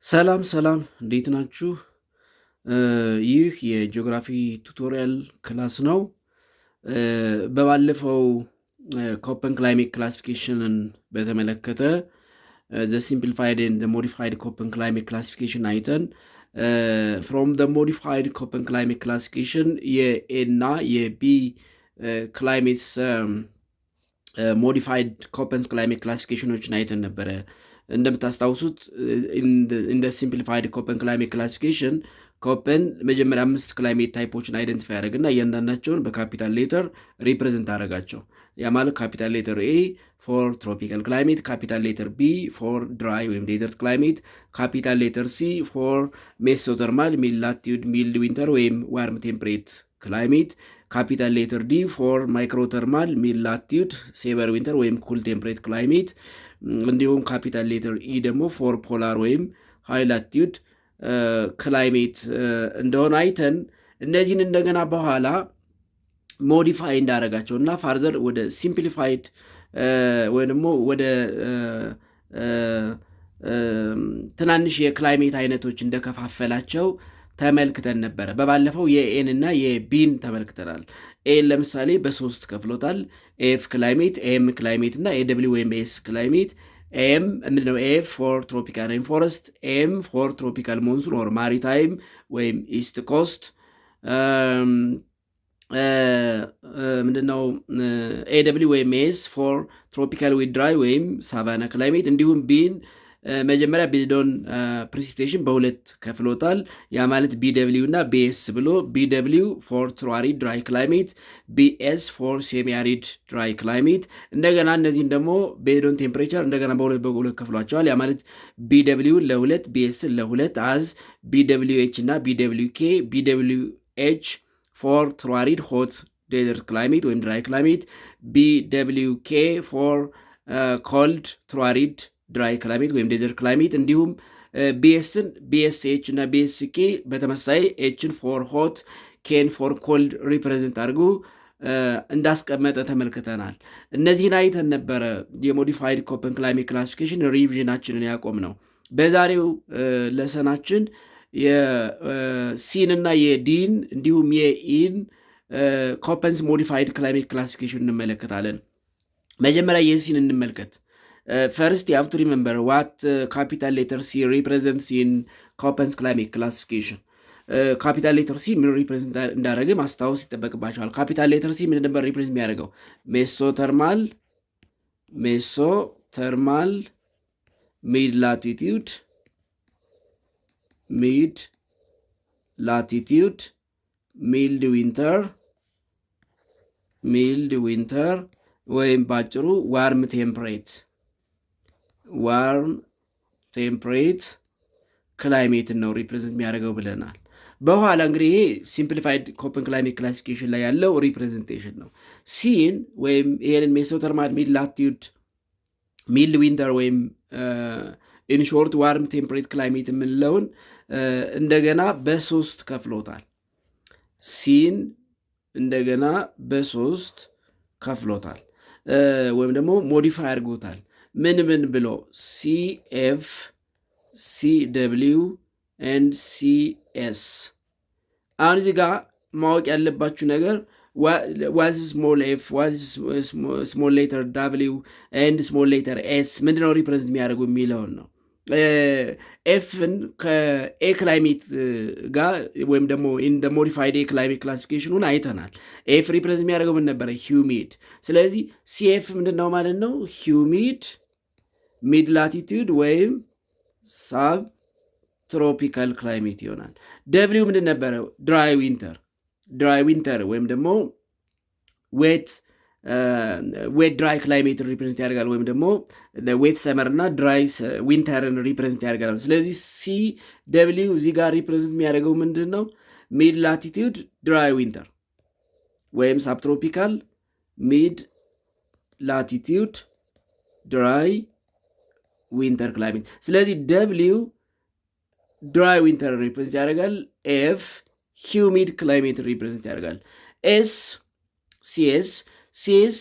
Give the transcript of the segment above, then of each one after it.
ሰላም ሰላም እንዴት ናችሁ? ይህ የጂኦግራፊ ቱቶሪያል ክላስ ነው። በባለፈው ኮፐን ክላይሜት ክላሲፊኬሽንን በተመለከተ ዘ ሲምፕሊፋይድ ኤንድ ዘ ሞዲፋይድ ኮፐን ክላይሜት ክላሲፊኬሽን አይተን ፍሮም ዘ ሞዲፋይድ ኮፐን ክላይሜት ክላሲፊኬሽን የኤ እና የቢ ክላይሜትስ ሞዲፋይድ ኮፐን ክላይሜት ክላሲፊኬሽኖችን አይተን ነበረ። እንደምታስታውሱት እንደ ሲምፕሊፋይድ ኮፐን ክላይሜት ክላሲፊኬሽን ኮፐን መጀመሪያ 5 ክላይሜት ታይፖችን አይደንቲፋይ ያደረግና እያንዳንዳቸውን በካፒታል ሌተር ሪፕሬዘንት አደረጋቸው። ያ ማለት ካፒታል ሌተር ኤ ፎር ትሮፒካል ክላይሜት፣ ካፒታል ሌተር ቢ ፎር ድራይ ወይም ዴዘርት ክላይሜት፣ ካፒታል ሌተር ሲ ፎር ሜሶተርማል ሚድ ላቲዩድ ሚልድ ዊንተር ወይም ዋርም ቴምፕሬት ክላይሜት፣ ካፒታል ሌተር ዲ ፎር ማይክሮተርማል ሚድ ላቲዩድ ሴቨር ዊንተር ወይም ኩል ቴምፕሬት ክላይሜት፣ እንዲሁም ካፒታል ሌተር ኢ ደግሞ ፎር ፖላር ወይም ሃይ ላቲዩድ ክላይሜት እንደሆነ አይተን እነዚህን እንደገና በኋላ ሞዲፋይ እንዳደረጋቸው እና ፋርዘር ወደ ሲምፕሊፋይድ ወይም ደግሞ ወደ ትናንሽ የክላይሜት አይነቶች እንደከፋፈላቸው ተመልክተን ነበረ። በባለፈው የኤን እና የቢን ተመልክተናል። ኤን ለምሳሌ በሶስት ከፍሎታል። ኤፍ ክላይሜት፣ ኤም ክላይሜት እና ኤደብሊው ወይም ኤስ ክላይሜት። ኤም ምንድነው? ኤፍ ፎር ትሮፒካል ሬን ፎረስት፣ ኤም ፎር ትሮፒካል ሞንሱን ኦር ማሪታይም ወይም ኢስት ኮስት፣ ምንድነው? ኤደብሊው ወይም ኤስ ፎር ትሮፒካል ዊድ ድራይ ወይም ሳቫና ክላይሜት። እንዲሁም ቢን መጀመሪያ ቢልዶን ፕሪሲፒቴሽን በሁለት ከፍሎታል። ያ ማለት ቢደብሊው እና ቢኤስ ብሎ ቢደብሊው ፎር ትሮአሪድ ድራይ ክላይሜት፣ ቢኤስ ፎር ሴሚአሪድ ድራይ ክላይሜት። እንደገና እነዚህን ደግሞ ቤዶን ቴምፕሬቸር እንደገና በሁለት ከፍሏቸዋል። ያ ማለት ቢደብሊውን ለሁለት ቢኤስን ለሁለት አዝ ቢደብሊው ኤች እና ቢደብሊው ኬ። ቢደብሊው ኤች ፎር ትሮአሪድ ሆት ዴዘርት ክላይሜት ወይም ድራይ ክላይሜት፣ ቢደብሊው ኬ ፎር ኮልድ ትሮአሪድ ድራይ ክላይሜት ወይም ዴዘርት ክላይሜት። እንዲሁም ቢኤስን ቢኤስኤች እና ቢኤስኬ በተመሳይ ኤችን ፎር ሆት ኬን ፎር ኮልድ ሪፕሬዘንት አድርጎ እንዳስቀመጠ ተመልክተናል። እነዚህን አይተን ነበረ የሞዲፋይድ ኮፐን ክላይሜት ክላሲፊኬሽን ሪቪዥናችንን ያቆም ነው። በዛሬው ለሰናችን የሲን እና የዲን እንዲሁም የኢን ኮፐንስ ሞዲፋይድ ክላይሜት ክላሲፊኬሽን እንመለከታለን። መጀመሪያ የሲን እንመልከት። First, you have to remember what capital letter C represents in Köppen's climate classification. ካፒታል ሌተር ሲ ምን ሪፕሬዘንት እንዳደረገ ማስታወስ ይጠበቅባቸዋል። ካፒታል ሌተር ሲ ምን ነበር ሪፕሬዘንት የሚያደርገው? ሜሶተርማል ሚድ ላቲቲዩድ ሚልድ ዊንተር ወይም ባጭሩ ዋርም ቴምፕሬት ክላይሜትን ነው ሪፕሬዘንት የሚያደርገው ብለናል። በኋላ እንግዲህ ይሄ ሲምፕሊፋይድ ኮፐን ክላይሜት ክላሲፊኬሽን ላይ ያለው ሪፕሬዘንቴሽን ነው። ሲን ወይም ይሄንን ሜሶተርማል ሚድ ላቲዩድ ሚልድ ዊንተር ወይም ኢንሾርት ዋርም ቴምፕሬት ክላይሜት የምንለውን እንደገና በሶስት ከፍሎታል። ሲን እንደገና በሶስት ከፍሎታል ወይም ደግሞ ሞዲፋይ አድርጎታል። ምን ብሎ? ሲኤፍ፣ ሲደብሊው ኤንድ ሲኤስ። አሁን እዚህ ጋር ማወቅ ያለባችሁ ነገር ዋዝ ስሞል ኤፍ ዋዝ ስሞል ሌተር ዳብሊው ኤንድ ስሞል ሌተር ኤስ ምንድነው ሪፕሬዘንት የሚያደርጉ የሚለውን ነው። ኤፍን ከኤ ክላይሜት ጋር ወይም ደግሞ ኢን ሞዲፋይድ ኤ ክላይሜት ክላሲፊኬሽኑን አይተናል። ኤፍ ሪፕሬዘንት የሚያደርገው ምን ነበረ? ሂውሚድ። ስለዚህ ሲኤፍ ምንድነው ማለት ነው? ሂውሚድ ሚድ ላቲቱድ ወይም ሳብ ትሮፒካል ክላይሜት ይሆናል። ደብሊው ምንድን ነበረው? ድራይ ዊንተር ወይም ደግሞ ዌት ድራይ ክላይሜትን ሪፕሬዘንት ያደርጋል ወይም ደግሞ ዌት ሰመር እና ድራይ ዊንተርን ሪፕሬዘንት ያደርጋል። ስለዚህ ሲ ደብሊው እዚህ ጋር ሪፕሬዘንት የሚያደርገው ምንድን ነው? ሚድ ላቲቱድ ድራይ ዊንተር ወይም ሳብትሮፒካል ሚድ ላቲቱድ ድራይ ዊንተር ክላይሜት። ስለዚህ ደብሊው ድራይ ዊንተር ሪፕሬዘንት ያደርጋል። ኤፍ ሂውሚድ ክላይሜት ሪፕሬዘንት ያደርጋል። ሲኤስ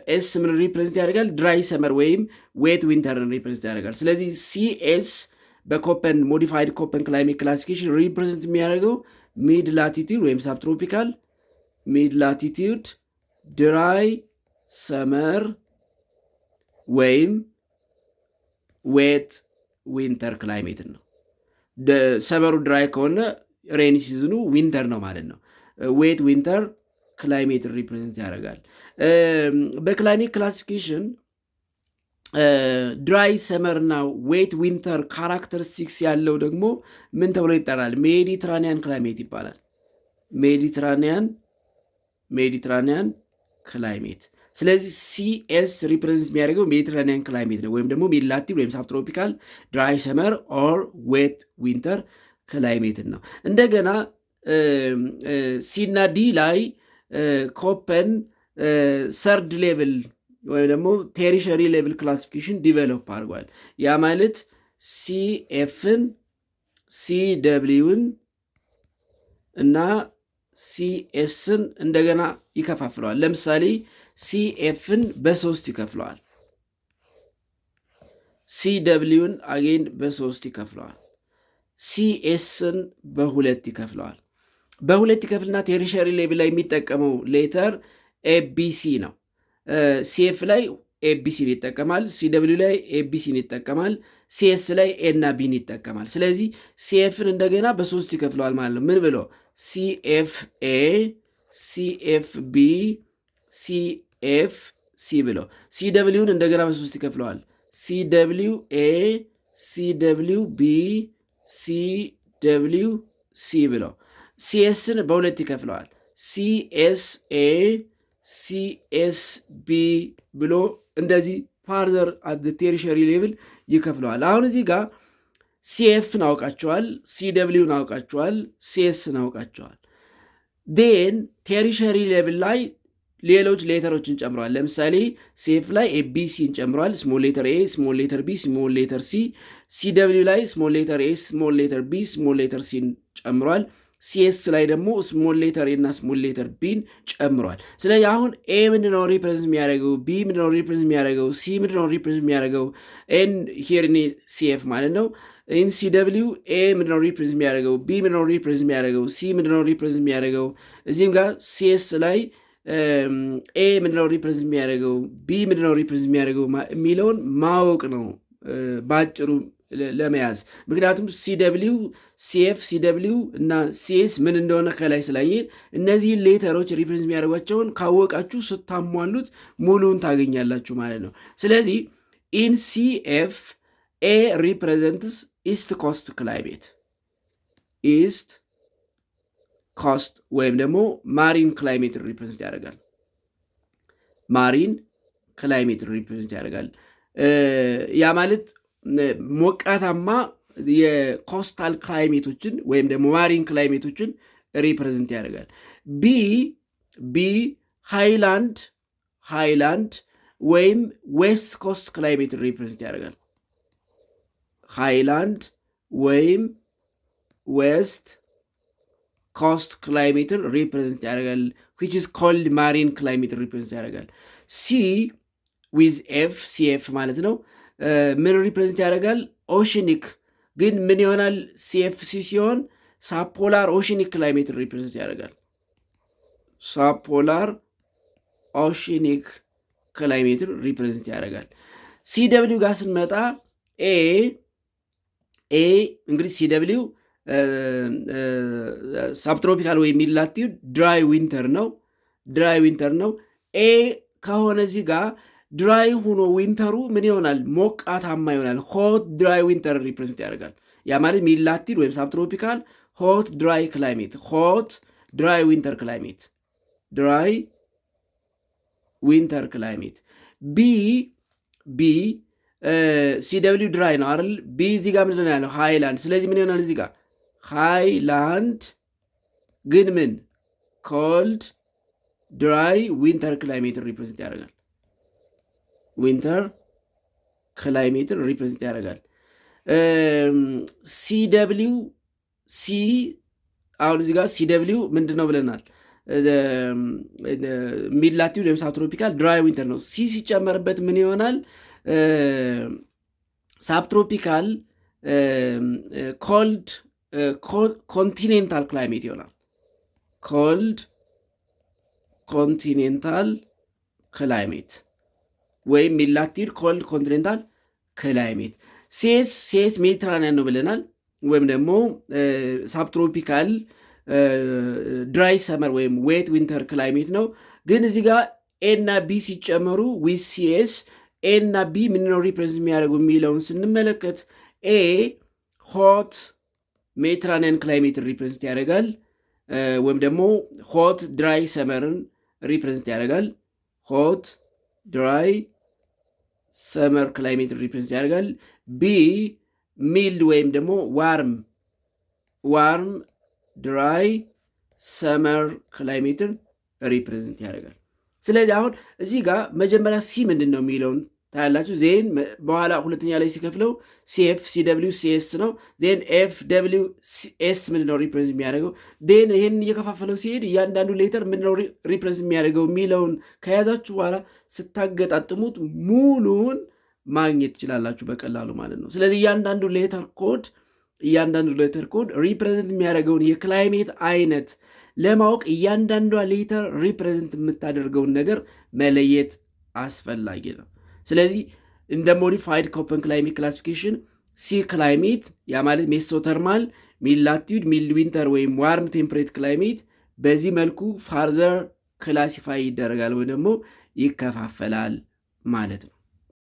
ኤስ ምን ሪፕሬዘንት ያደርጋል? ድራይ ሰመር ወይም ዌት ዊንተርን ሪፕሬዘንት ያደርጋል። ስለዚህ ሲኤስ በኮፐን ሞዲፋይድ ኮፐን ክላይሜት ክላሲፊኬሽን ሪፕሬዘንት የሚያደርገው ሚድ ላቲቲዩድ ወይም ሳብትሮፒካል፣ ሚድ ላቲቲዩድ፣ ድራይ ሰመር ወይም ዌት ዊንተር ክላይሜትን ነው። ሰመሩ ድራይ ከሆነ ሬኒ ሲዝኑ ዊንተር ነው ማለት ነው። ዌት ዊንተር ክላይሜትን ሪፕሬዘንት ያደርጋል። በክላይሜት ክላሲፊኬሽን ድራይ ሰመር እና ዌት ዊንተር ካራክተሪስቲክስ ያለው ደግሞ ምን ተብሎ ይጠራል? ሜዲትራኒያን ክላይሜት ይባላል። ሜዲትራኒያን ክላይሜት። ስለዚህ ሲኤስ ሪፕሬዘንት የሚያደርገው ሜዲትራኒያን ክላይሜት ነው፣ ወይም ደግሞ ሚድላቲቭ ወይም ሳብትሮፒካል ድራይ ሰመር ኦር ዌት ዊንተር ክላይሜትን ነው። እንደገና ሲና ዲ ላይ ኮፐን ሰርድ ሌቭል ወይም ደግሞ ቴሪሸሪ ሌቭል ክላሲፊኬሽን ዲቨሎፕ አድርጓል። ያ ማለት ሲኤፍን፣ ሲደብሊውን እና ሲኤስን እንደገና ይከፋፍለዋል። ለምሳሌ ሲኤፍን በ3 ይከፍለዋል። ሲደብሊውን አጌን በ3 ይከፍለዋል። ሲኤስን በ2 ይከፍለዋል። በ2 ይከፍልና ቴሪሸሪ ሌቭል ላይ የሚጠቀመው ሌተር ኤቢሲ ነው። ሲኤፍ ላይ ኤቢሲን ይጠቀማል። ሲደብሊው ላይ ኤቢሲን ይጠቀማል። ሲኤስ ላይ ኤና ቢን ይጠቀማል። ስለዚህ ሲኤፍን እንደገና በ3 ይከፍለዋል ማለት ነው። ምን ብሎ? ሲኤፍ ኤ፣ ሲኤፍ ቢ፣ ሲኤፍ ሲ ብሎ። ሲደብሊውን እንደገና በ3 ይከፍለዋል። ሲደብሊው ኤ፣ ሲደብሊው ቢ፣ ሲደብሊው ሲ ብሎ። ሲኤስን በ2 ይከፍለዋል። ሲኤስ ኤ፣ ሲኤስ ቢ ብሎ እንደዚህ ፋርዘር አት ቴሪሸሪ ሌቭል ይከፍለዋል። አሁን እዚህ ጋር ሲኤፍን አውቃቸዋል፣ ሲደብሊውን አውቃቸዋል፣ ሲኤስን አውቃቸዋል። ዴን ቴሪሸሪ ሌቭል ላይ ሌሎች ሌተሮችን ጨምረዋል። ለምሳሌ ሲኤፍ ላይ ኤቢሲን ጨምረዋል። ስሞል ሌተር ኤ፣ ስሞል ሌተር ቢ፣ ስሞል ሌተር ሲ። ሲደብሊው ላይ ስሞል ሌተር ኤ፣ ስሞል ሌተር ቢ፣ ስሞል ሌተር ሲን ጨምረዋል። ሲኤስ ላይ ደግሞ ስሞል ሌተር ኤ እና ስሞል ሌተር ቢን ጨምሯል። ስለዚህ አሁን ኤ ምንድነው ሪፕሬዘንት የሚያደርገው? ቢ ምንድነው ሪፕሬዘንት የሚያደርገው? ሲ ምንድነው ሪፕሬዘንት የሚያደርገው? ኤን ሂርኒ ሲኤፍ ማለት ነው። ኢን ሲደብሊው ኤ ምንድነው ሪፕሬዘንት የሚያደርገው? ቢ ምንድነው ሪፕሬዘንት የሚያደርገው? ሲ ምንድነው ሪፕሬዘንት የሚያደርገው? እዚህም ጋር ሲኤስ ላይ ኤ ምንድነው ሪፕሬዘንት የሚያደርገው? ቢ ምንድነው ሪፕሬዘንት የሚያደርገው የሚለውን ማወቅ ነው በአጭሩ ለመያዝ። ምክንያቱም ሲደብሊው፣ ሲኤፍ፣ ሲደብሊው እና ሲኤስ ምን እንደሆነ ከላይ ስላየን እነዚህን ሌተሮች ሪፕሬዘንት የሚያደርጓቸውን ካወቃችሁ ስታሟሉት ሙሉውን ታገኛላችሁ ማለት ነው። ስለዚህ ኢን ሲኤፍ ኤ ሪፕሬዘንትስ ኢስት ኮስት ክላይሜት፣ ኢስት ኮስት ወይም ደግሞ ማሪን ክላይሜት ሪፕሬዘንት ያደርጋል። ማሪን ክላይሜት ሪፕሬዘንት ያደርጋል። ያ ማለት ሞቃታማ የኮስታል ክላይሜቶችን ወይም ደግሞ ማሪን ክላይሜቶችን ሪፕሬዘንት ያደርጋል። ቢ ሃይላንድ ወይም ዌስት ኮስት ክላይሜትን ሪፕሬዘንት ያደርጋል። ሃይላንድ ወይም ዌስት ኮስት ክላይሜትን ሪፕሬዘንት ያደርጋል። which is called ማሪን ክላይሜትን ሪፕሬዘንት ያደርጋል። ሲ ዊዝ ኤፍ፣ ሲኤፍ ማለት ነው። ምን ሪፕሬዘንት ያደርጋል? ኦሽኒክ። ግን ምን ይሆናል? ሲኤፍሲ ሲሆን ሳፖላር ኦሽኒክ ክላይሜትን ሪፕሬዘንት ያደርጋል። ሳፖላር ኦሽኒክ ክላይሜትን ሪፕሬዘንት ያደርጋል። ሲደብሊው ጋር ስንመጣ ኤ እንግዲህ ሲደብሊው ሳብትሮፒካል ወይም ሚድላቲቭ ድራይ ዊንተር ነው። ኤ ከሆነ እዚህ ጋር ድራይ ሆኖ ዊንተሩ ምን ይሆናል? ሞቃታማ ይሆናል። ሆት ድራይ ዊንተር ሪፕሬዘንት ያደርጋል። ያ ማለት ሚድላቲቭ ወይም ሳብትሮፒካል ሆት ድራይ ክላይሜት፣ ሆት ድራይ ዊንተር ክላይሜት፣ ድራይ ዊንተር ክላይሜት። ቢ ሲደብሊው ድራይ ነው አይደል? ቢ እዚህ ጋር ምንድን ነው ያለው? ሃይላንድ። ስለዚህ ምን ይሆናል እዚህ ጋር? ሃይላንድ ግን ምን ኮልድ ድራይ ዊንተር ክላይሜትን ሪፕሬዘንት ያደርጋል። ዊንተር ክላይሜትን ሪፕሬዘንት ያደርጋል። ሲደብሊው ሲ አሁን እዚህ ጋር ሲደብሊው ምንድን ነው ብለናል? ሚድላቲቭ ወይም ሳብትሮፒካል ድራይ ዊንተር ነው። ሲ ሲጨመርበት ምን ይሆናል? ሳብትሮፒካል ኮልድ ኮንቲኔንታል ክላይሜት ይሆናል። ኮልድ ኮንቲኔንታል ክላይሜት ወይም ሚላቲድ ኮልድ ኮንቲኔንታል ክላይሜት። ሴስ ሜዲትራኒያን ነው ብለናል። ወይም ደግሞ ሳብትሮፒካል ድራይ ሰመር ወይም ዌት ዊንተር ክላይሜት ነው። ግን እዚህ ጋር ኤ እና ቢ ሲጨመሩ ዊዝ ሲኤስ ኤ እና ቢ ምንነው ሪፕሬዘንት የሚያደርጉ የሚለውን ስንመለከት ኤ ሆት ሜዲትራኒያን ክላይሜትን ሪፕሬዘንት ያደርጋል። ወይም ደግሞ ሆት ድራይ ሰመርን ሪፕሬዘንት ያደርጋል። ሆት ድራይ ሰመር ክላይሜትን ሪፕሬዘንት ያደርጋል። ቢ ሚልድ ወይም ደግሞ ዋርም ድራይ ሰመር ክላይሜትን ሪፕሬዘንት ያደርጋል። ስለዚህ አሁን እዚህ ጋር መጀመሪያ ሲ ምንድን ነው የሚለውን ታያላችሁ። ዜን በኋላ ሁለተኛ ላይ ሲከፍለው ሲኤፍ ሲደብሊው ሲኤስ ነው። ዜን ኤፍ ደብሊው ኤስ ምንድነው ሪፕሬዘንት የሚያደርገው። ዜን ይህን እየከፋፈለው ሲሄድ እያንዳንዱ ሌተር ምንድነው ሪፕሬዘንት የሚያደርገው የሚለውን ከያዛችሁ በኋላ ስታገጣጥሙት ሙሉውን ማግኘት ትችላላችሁ በቀላሉ ማለት ነው። ስለዚህ እያንዳንዱ ሌተር ኮድ ሪፕሬዘንት የሚያደርገውን የክላይሜት አይነት ለማወቅ እያንዳንዷ ሌተር ሪፕሬዘንት የምታደርገውን ነገር መለየት አስፈላጊ ነው። ስለዚህ እንደ ሞዲፋይድ ኮፐን ክላይሜት ክላሲፊኬሽን ሲ ክላይሜት ያ ማለት ሜሶተርማል፣ ሚድ ላቲዩድ፣ ሚድ ዊንተር ወይም ዋርም ቴምፕሬት ክላይሜት በዚህ መልኩ ፋርዘር ክላሲፋይ ይደረጋል ወይ ደግሞ ይከፋፈላል ማለት ነው።